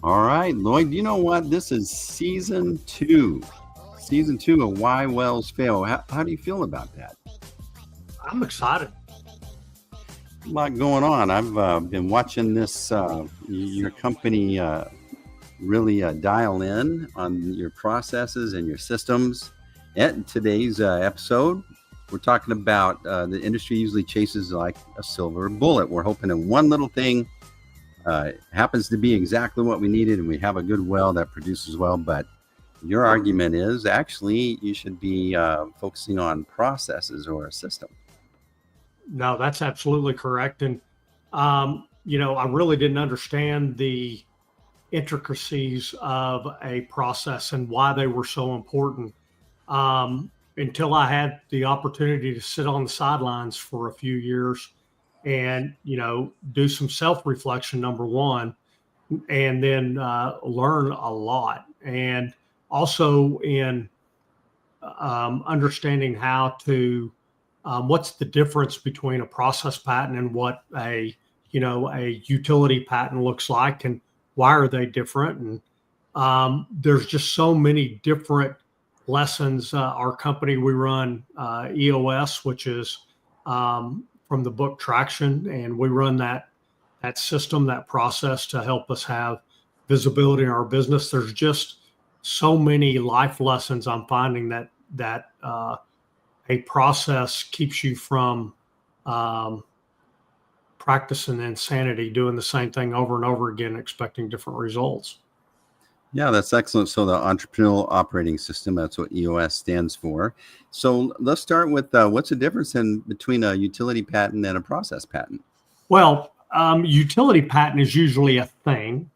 All right, Lloyd, you know what? This is season two. Season two of Why Wells Fail. How do you feel about that? I'm excited. A lot going on. I've been watching this, your company really dial in on your processes and your systems. At today's episode, we're talking about the industry usually chases like a silver bullet. We're hoping that one little thing happens to be exactly what we needed and we have a good well that produces well. But your argument is actually you should be focusing on processes or a system. No, that's absolutely correct. And, I really didn't understand the intricacies of a process and why they were so important until I had the opportunity to sit on the sidelines for a few years and, do some self reflection, number one, and then learn a lot. And also in understanding how to what's the difference between a process patent and what a utility patent looks like, and why are they different? And there's just so many different lessons. Our company, we run EOS, which is from the book Traction, and we run that system, that process to help us have visibility in our business. There's just so many life lessons I'm finding that a process keeps you from practicing insanity, doing the same thing over and over again, expecting different results. Yeah, that's excellent. So the entrepreneurial operating system, that's what EOS stands for. So let's start with what's the difference between a utility patent and a process patent? Well, utility patent is usually a thing.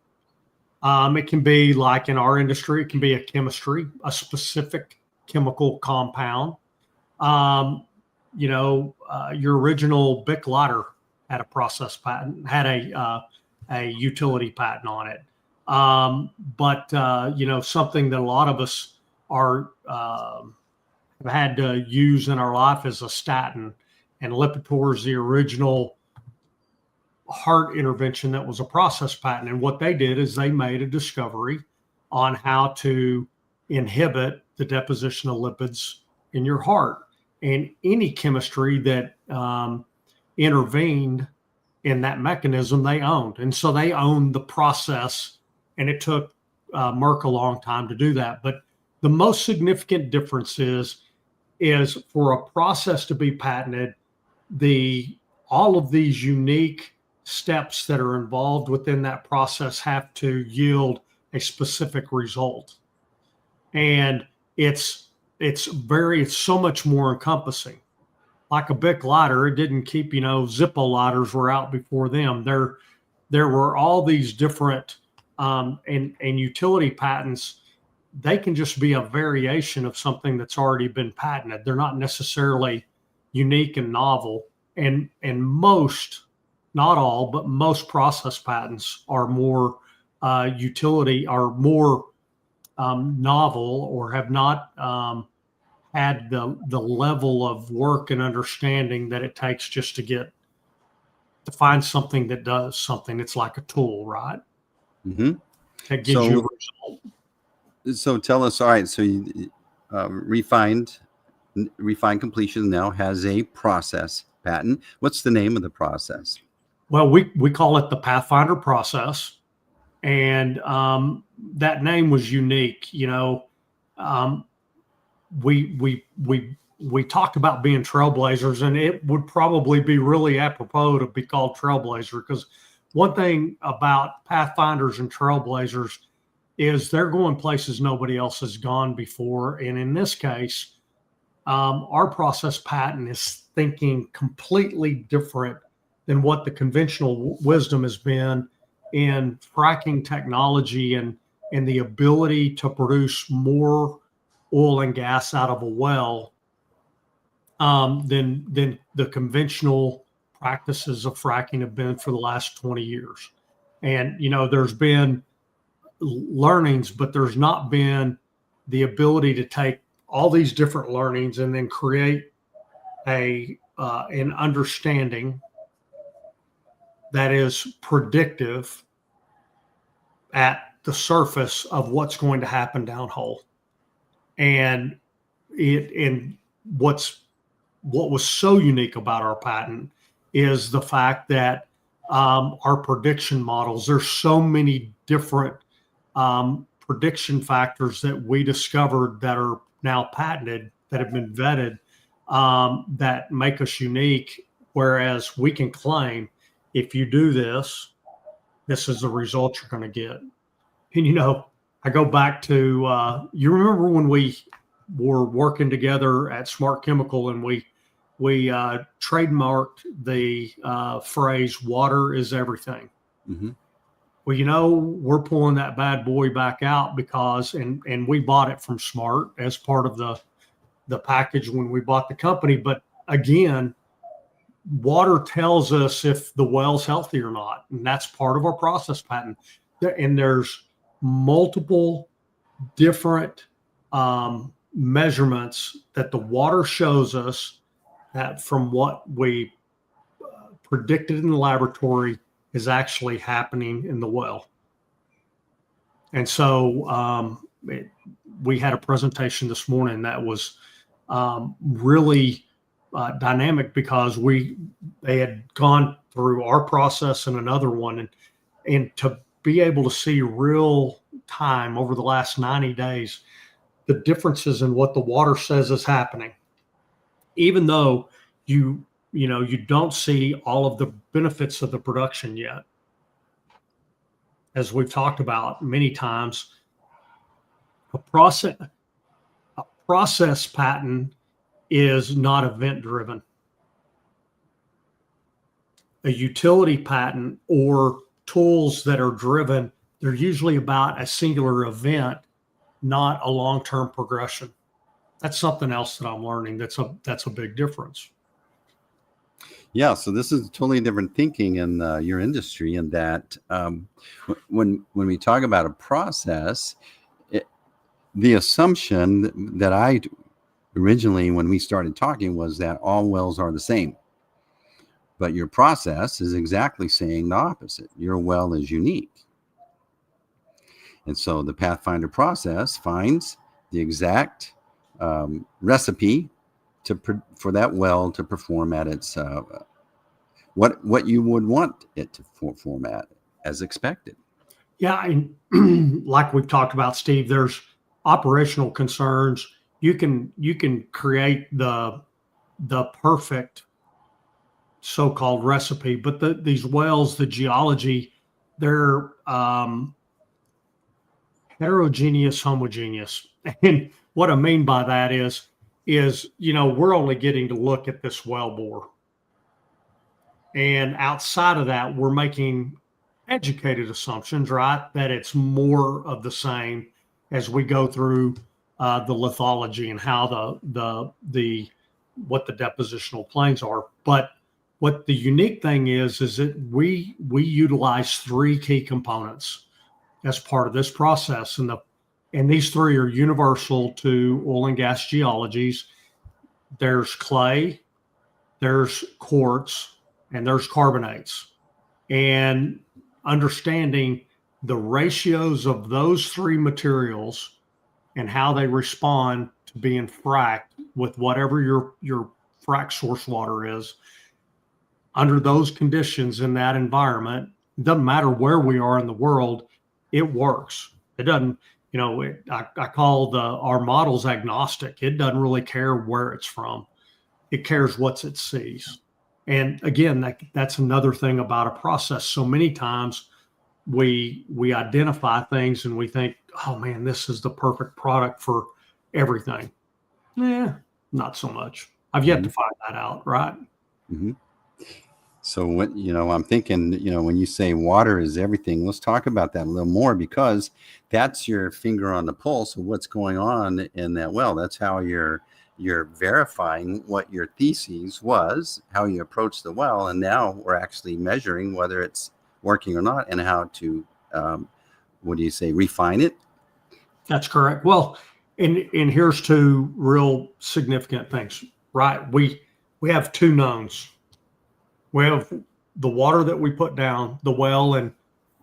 It can be, like in our industry, it can be a chemistry, a specific chemical compound. Your original Bic lighter had a process patent, had a utility patent on it. But something that a lot of us are have had to use in our life is a statin, and Lipitor is the original heart intervention that was a process patent. And what they did is they made a discovery on how to inhibit the deposition of lipids in your heart. And any chemistry that intervened in that mechanism, they owned. And so they owned the process, and it took Merck a long time to do that. But the most significant difference is for a process to be patented, all of these unique steps that are involved within that process have to yield a specific result. And it's so much more encompassing. Like a Bic lighter, it didn't keep, Zippo lighters were out before them. There were all these different and utility patents. They can just be a variation of something that's already been patented. They're not necessarily unique and novel. And most, not all, but most process patents are more utility, are more novel, or have not had the level of work and understanding that it takes just to find something that does something. It's like a tool, right? Mm-hmm. That gives you a result. So tell us, all right, so you, Refined Completions now has a process patent. What's the name of the process? Well, we call it the Pathfinder Process, and that name was unique. We talked about being trailblazers, and it would probably be really apropos to be called Trailblazer, because one thing about Pathfinders and Trailblazers is they're going places nobody else has gone before. And in this case, our process patent is thinking completely different than what the conventional wisdom has been in fracking technology and the ability to produce more oil and gas out of a well than the conventional practices of fracking have been for the last 20 years. And, there's been learnings, but there's not been the ability to take all these different learnings and then create an understanding that is predictive at the surface of what's going to happen downhole. And what was so unique about our patent is the fact that our prediction models, there's so many different prediction factors that we discovered that are now patented, that have been vetted, that make us unique. Whereas we can claim, if you do this, this is the result you're going to get. And, I go back to, you remember when we were working together at Smart Chemical, and we trademarked the phrase, water is everything. Mm-hmm. Well, we're pulling that bad boy back out because, and we bought it from Smart as part of the package when we bought the company. But again, water tells us if the well's healthy or not. And that's part of our process patent. And there's multiple different measurements that the water shows us that from what we predicted in the laboratory is actually happening in the well. And so we had a presentation this morning that was really dynamic, because they had gone through our process and another one, and to be able to see real time over the last 90 days, the differences in what the water says is happening, even though you don't see all of the benefits of the production yet. As we've talked about many times, a process patent is not event driven. A utility patent or tools that are driven, they're usually about a singular event, not a long-term progression. That's something else that I'm learning. That's a big difference. Yeah, so this is totally different thinking in your industry, in that when we talk about a process, the assumption that I originally, when we started talking, was that all wells are the same. But your process is exactly saying the opposite. Your well is unique. And so the Pathfinder process finds the exact recipe for that well to perform at its what you would want it to perform at, as expected. Yeah, and like we've talked about, Steve, there's operational concerns. You can create the perfect so-called recipe, but these wells, the geology, they're heterogeneous, homogeneous. And what I mean by that is we're only getting to look at this well bore. And outside of that, we're making educated assumptions, right? That it's more of the same as we go through the lithology and how what the depositional planes are. But what the unique thing is that we utilize three key components as part of this process. And these three are universal to oil and gas geologies. There's clay, there's quartz, and there's carbonates. And understanding the ratios of those three materials and how they respond to being fracked with whatever your frack source water is, under those conditions in that environment, it doesn't matter where we are in the world, it works. It doesn't, I call our models agnostic. It doesn't really care where it's from. It cares what it sees. And again, that's another thing about a process. So many times we identify things and we think, oh man, this is the perfect product for everything. Yeah, not so much. I've yet to find that out, right? Mm-hmm. So what, I'm thinking, when you say water is everything, let's talk about that a little more, because that's your finger on the pulse of what's going on in that well. That's how you're verifying what your thesis was, how you approach the well. And now we're actually measuring whether it's working or not, and how to, refine it? That's correct. Well, and here's two real significant things, right? We have two knowns. We have the water that we put down the well, and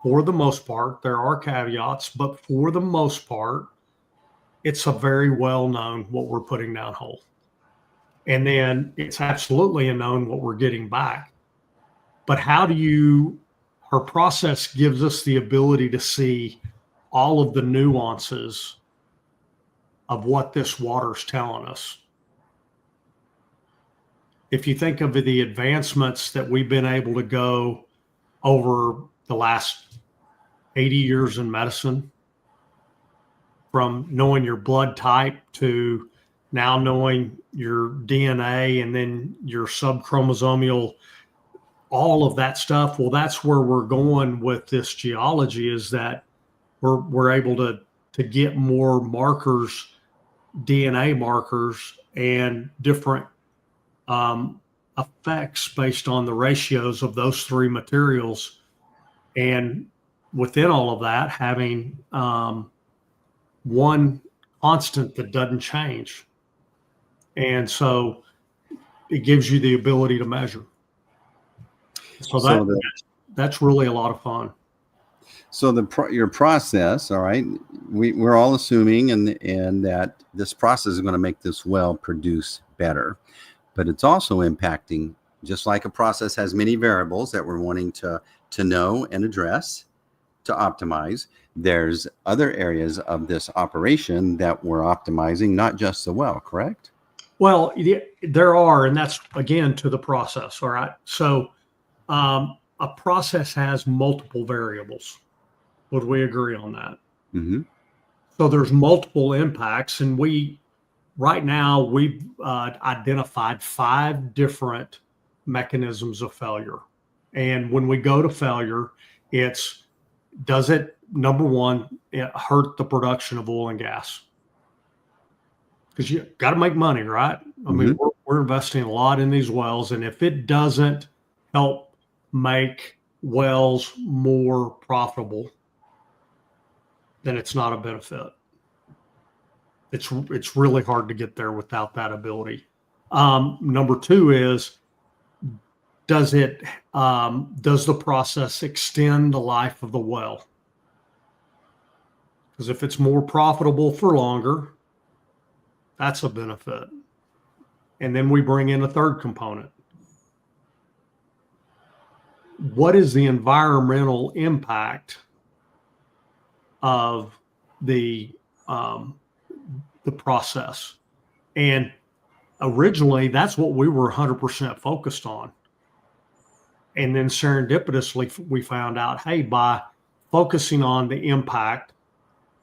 for the most part, there are caveats, but for the most part, it's a very well known what we're putting down hole. And then it's absolutely a known what we're getting back. But her process gives us the ability to see all of the nuances of what this water's telling us. If you think of the advancements that we've been able to go over the last 80 years in medicine, from knowing your blood type to now knowing your DNA and then your subchromosomal, all of that stuff. Well, that's where we're going with this geology, is that we're able to get more markers, DNA markers, and different effects based on the ratios of those three materials. And within all of that, having one constant that doesn't change. And so it gives you the ability to measure. So that's really a lot of fun. So your process, all right, we're all assuming and that this process is going to make this well produce better, but it's also impacting, just like a process has many variables that we're wanting to know and address, to optimize. There's other areas of this operation that we're optimizing, not just the well, correct? Well, there are, and that's again to the process. All right. So a process has multiple variables. Would we agree on that? Mm-hmm. So there's multiple impacts, and right now we've identified 5 different mechanisms of failure. And when we go to failure, does it, number one, it hurt the production of oil and gas? Because you got to make money, right? I mean, we're investing a lot in these wells, and if it doesn't help make wells more profitable, then it's not a benefit. It's really hard to get there without that ability. Number 2 is, does the process extend the life of the well? Because if it's more profitable for longer, that's a benefit. And then we bring in a third component. What is the environmental impact of the process? And originally, that's what we were 100% focused on. And then serendipitously, we found out, hey, by focusing on the impact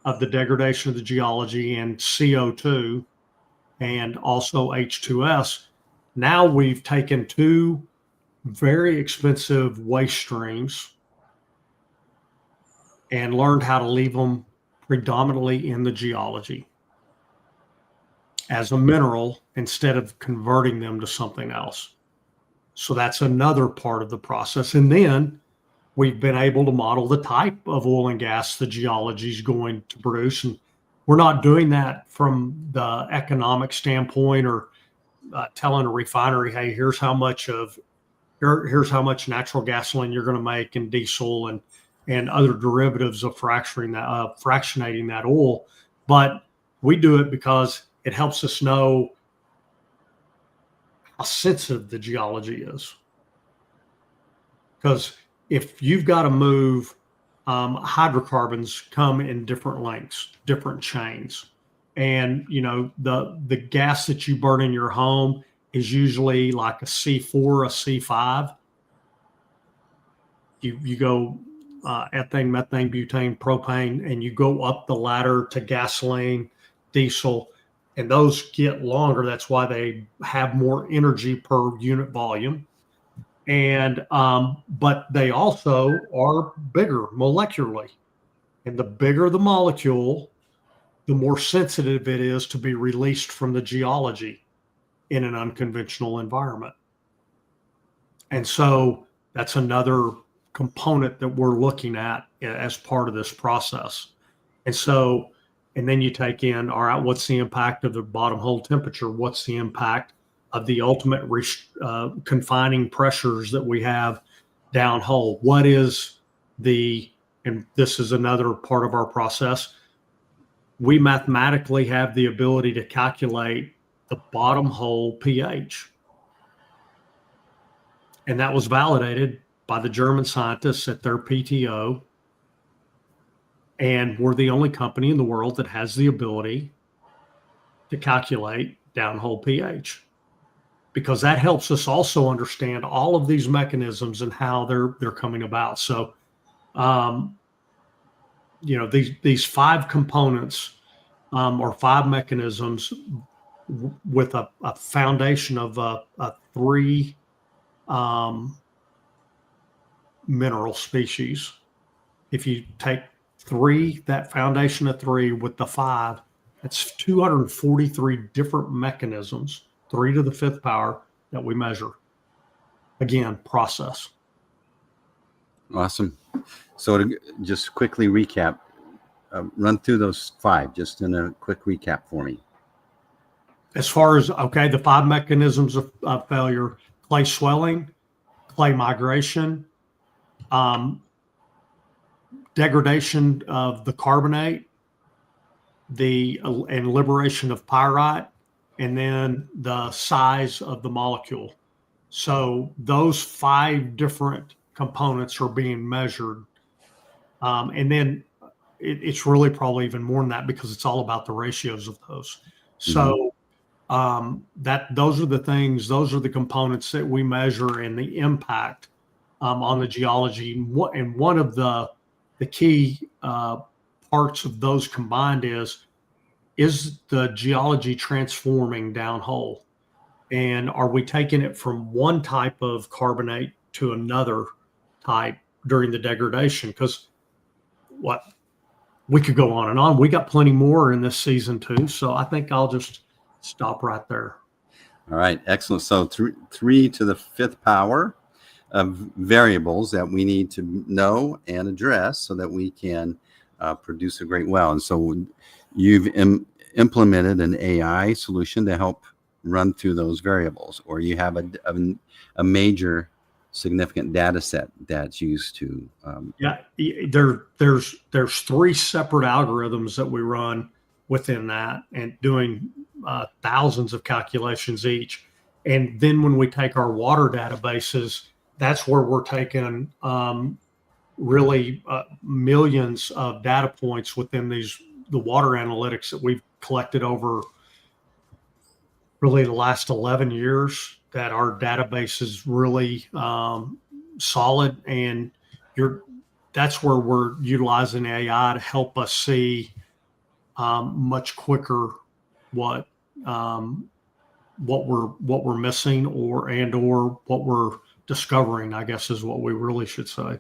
of the degradation of the geology and CO2 and also H2S, now we've taken 2 very expensive waste streams and learned how to leave them predominantly in the geology as a mineral instead of converting them to something else. So that's another part of the process. And then we've been able to model the type of oil and gas the geology is going to produce. And we're not doing that from the economic standpoint or telling a refinery, hey, here's how much natural gasoline you're going to make, and diesel and other derivatives of fractionating that oil. But we do it because it helps us know how sensitive the geology is. Because if you've got to move, hydrocarbons come in different lengths, different chains. And, the gas that you burn in your home is usually like a C4, a C5. You go ethane, methane, butane, propane, and you go up the ladder to gasoline, diesel, and those get longer. That's why they have more energy per unit volume. And but they also are bigger molecularly. And the bigger the molecule, the more sensitive it is to be released from the geology in an unconventional environment. And so that's another component that we're looking at as part of this process. And then you take in, all right, what's the impact of the bottom hole temperature? What's the impact of the ultimate confining pressures that we have down hole? What is the and this is another part of our process, we mathematically have the ability to calculate the bottom hole pH. And that was validated by the German scientists at their PTO. And we're the only company in the world that has the ability to calculate downhole pH, because that helps us also understand all of these mechanisms and how they're coming about. So, these 5 components or 5 mechanisms with a foundation of a 3 mineral species. If you take 3, that foundation of 3 with the 5, that's 243 different mechanisms, 3 to the 5th power, that we measure. Again, process. Awesome. So to just quickly recap, run through those 5 just in a quick recap for me. As far as, the 5 mechanisms of failure: clay swelling, clay migration, degradation of the carbonate, and liberation of pyrite, and then the size of the molecule. So those 5 different components are being measured. And then it's really probably even more than that, because it's all about the ratios of those. So those are the things, those are the components that we measure, and the impact on the geology. And one of the key parts of those combined is the geology transforming downhole? And are we taking it from one type of carbonate to another type during the degradation? Because we could go on and on. We got plenty more in this season too. So I think I'll just stop right there. All right, excellent. So 3 to the 5th power of variables that we need to know and address so that we can produce a great well. And so you've implemented an AI solution to help run through those variables, or you have a major significant data set that's used to there's 3 separate algorithms that we run within that, and doing thousands of calculations each. And then when we take our water databases, that's where we're taking really millions of data points within the water analytics that we've collected over really the last 11 years, that our database is really solid. And that's where we're utilizing AI to help us see much quicker what we're missing, or what we're discovering, I guess is what we really should say.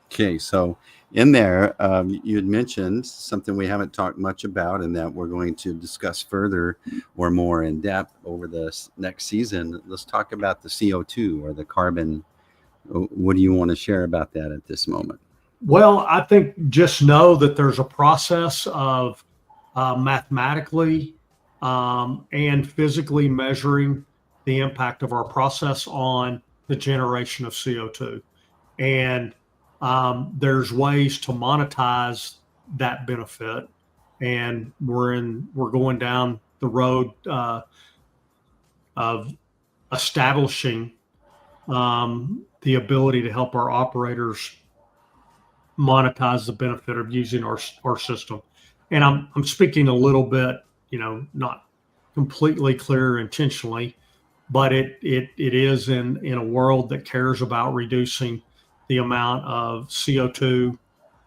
Okay, so in there, you had mentioned something we haven't talked much about, and that we're going to discuss further or more in depth over this next season. Let's talk about the CO2, or the carbon. What do you want to share about that at this moment? Well, I think just know that there's a process of mathematically and physically measuring the impact of our process on the generation of CO2. And there's ways to monetize that benefit. And we're going down the road of establishing the ability to help our operators monetize the benefit of using our system. And I'm speaking a little bit, not completely clear intentionally, but it is in a world that cares about reducing the amount of CO2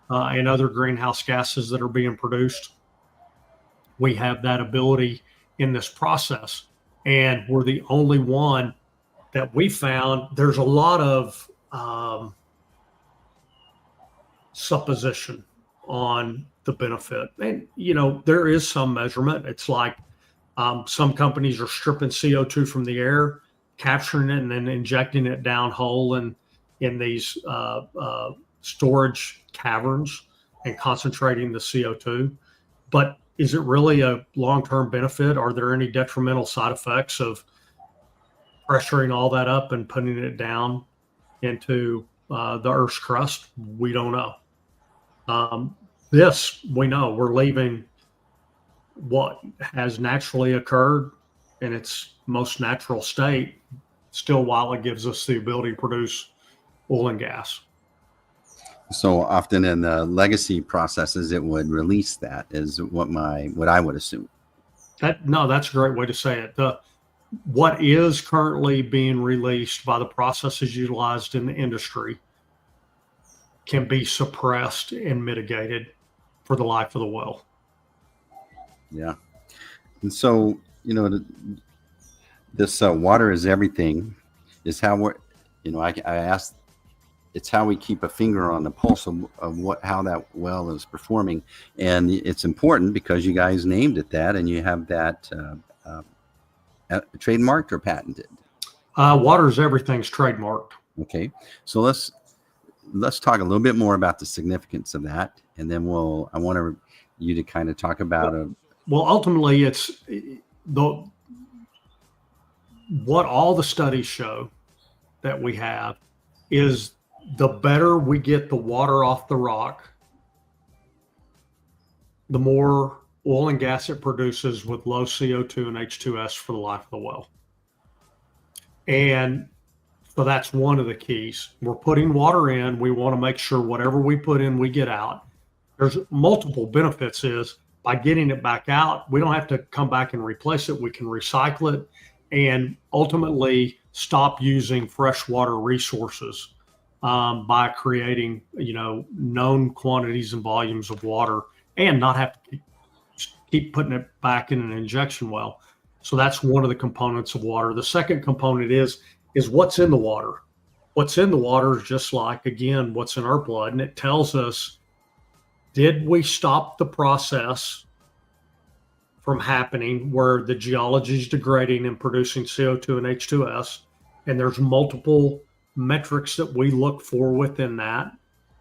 and other greenhouse gases that are being produced. We have that ability in this process, and we're the only one that we found. There's a lot of supposition on the benefit, and there is some measurement. It's like some companies are stripping CO2 from the air, capturing it, and then injecting it downhole and in these storage caverns, and concentrating the CO2. But is it really a long-term benefit? Are there any detrimental side effects of pressuring all that up and putting it down into the Earth's crust? We don't know. This, we know we're leaving what has naturally occurred in its most natural state, still while it gives us the ability to produce oil and gas. So often in the legacy processes, it would release that is what I would assume. That's a great way to say it. What is currently being released by the processes utilized in the industry can be suppressed and mitigated for the life of the well. Yeah. And so, this water is everything is how we're, I asked, it's how we keep a finger on the pulse of how that well is performing. And it's important because you guys named it that, and you have that trademarked or patented. Water is everything's trademarked. Okay. So let's talk a little bit more about the significance of that. And then I want you to kind of talk about well, ultimately it's what all the studies show that we have is the better we get the water off the rock, the more oil and gas it produces with low CO2 and H2S for the life of the well. And so that's one of the keys. We're putting water in. We want to make sure whatever we put in, we get out. There's multiple benefits is by getting it back out, we don't have to come back and replace it. We can recycle it and ultimately stop using freshwater resources by creating, known quantities and volumes of water and not have to keep putting it back in an injection well. So that's one of the components of water. The second component is what's in the water. What's in the water is just like, again, what's in our blood. And it tells us, did we stop the process from happening where the geology is degrading and producing CO2 and H2S? And there's multiple metrics that we look for within that.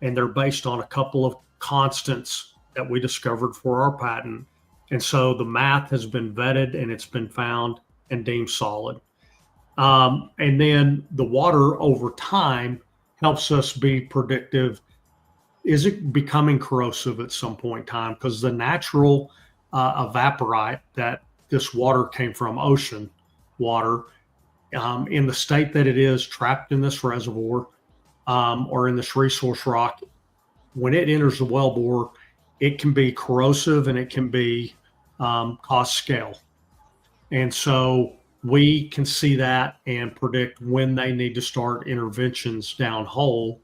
And they're based on a couple of constants that we discovered for our patent. And so the math has been vetted and it's been found and deemed solid. And then the water over time helps us be predictive. Is it becoming corrosive at some point in time? Because the natural evaporite that this water came from, ocean water, in the state that it is trapped in this reservoir or in this resource rock, when it enters the wellbore, it can be corrosive and it can be cause scale. And so we can see that and predict when they need to start interventions down hole,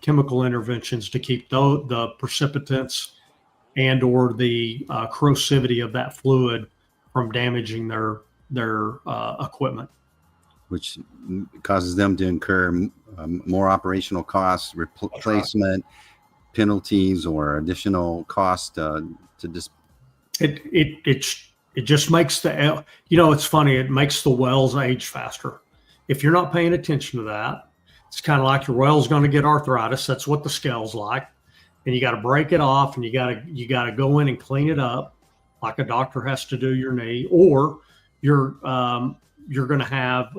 chemical interventions to keep the precipitants and or the corrosivity of that fluid from damaging their equipment. Which causes them to incur more operational costs, replacement, penalties, or additional cost to just. It just makes it's funny. It makes the wells age faster. If you're not paying attention to that, it's kind of like your well's going to get arthritis. That's what the scale's like. And you got to break it off and you got to go in and clean it up like a doctor has to do your knee, or you're going to have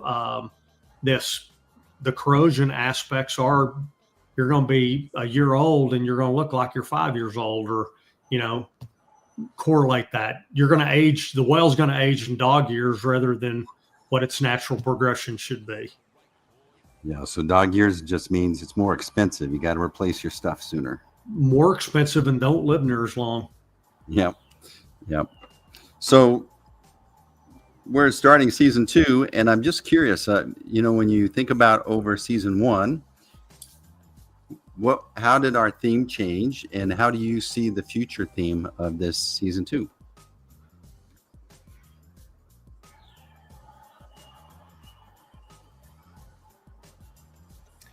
the corrosion aspects are, you're going to be a year old and you're going to look like you're 5 years old, or, correlate that. You're going to age, the well's going to age in dog years rather than what its natural progression should be. Yeah. So dog years just means it's more expensive. You got to replace your stuff sooner. More expensive and don't live near as long. Yep. So we're starting season 2, and I'm just curious, when you think about over season 1, how did our theme change, and how do you see the future theme of this season 2?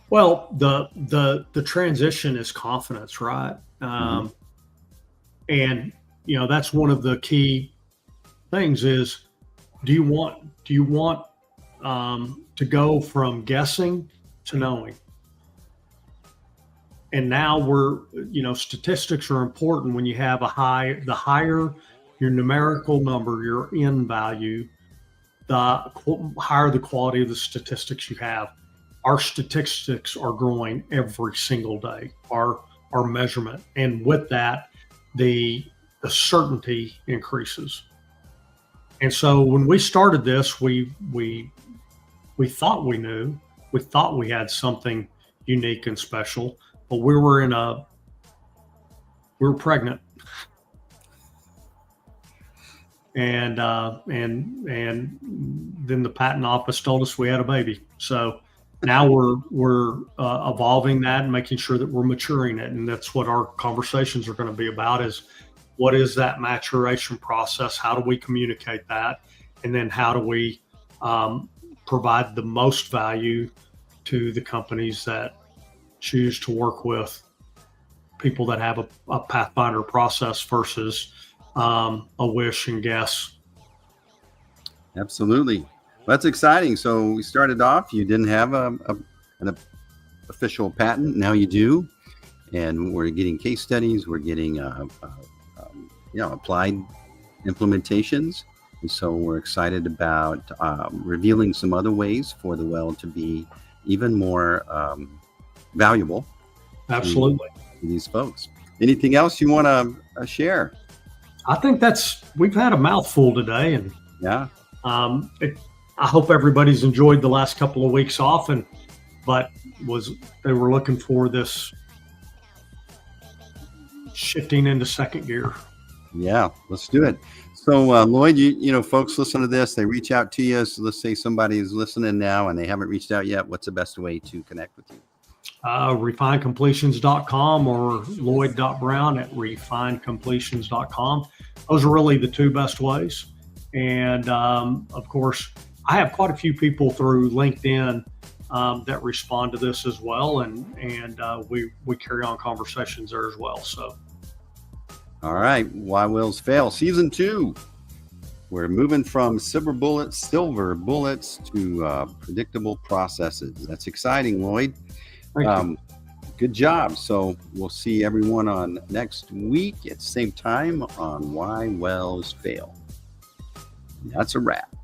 Well, the transition is confidence, right? And that's one of the key things is, do you want to go from guessing to knowing? And now statistics are important when you have the higher your numerical number, your N value, the higher the quality of the statistics you have. Our statistics are growing every single day. Our our measurement. And with that, the certainty increases. And so when we started this, we thought we knew, we thought we had something unique and special, but we were pregnant. And then the patent office told us we had a baby. So now we're evolving that and making sure that we're maturing it. And that's what our conversations are going to be about, is what is that maturation process? How do we communicate that? And then how do we provide the most value to the companies that choose to work with people that have a Pathfinder process versus a wish and guess. Absolutely. That's exciting. So we started off, you didn't have an official patent. Now you do. And we're getting case studies. We're getting applied implementations. And so we're excited about revealing some other ways for the well to be even more valuable. Absolutely. To these folks. Anything else you want to share? I think we've had a mouthful today, and yeah. I hope everybody's enjoyed the last couple of weeks off, but they were looking for this shifting into second gear. Yeah, let's do it. So Lloyd, you know, folks listen to this, they reach out to you. So let's say somebody's listening now and they haven't reached out yet. What's the best way to connect with you? refinedcompletions.com or lloyd.brown@refinedcompletions.com. Those are really the two best ways. And of course, I have quite a few people through LinkedIn that respond to this as well. And we carry on conversations there as well. So. All right. Why Wills Fail Season 2. We're moving from silver bullets to predictable processes. That's exciting, Lloyd. Thank you. Good job. So we'll see everyone on next week at the same time on Why Wells Fail. That's a wrap.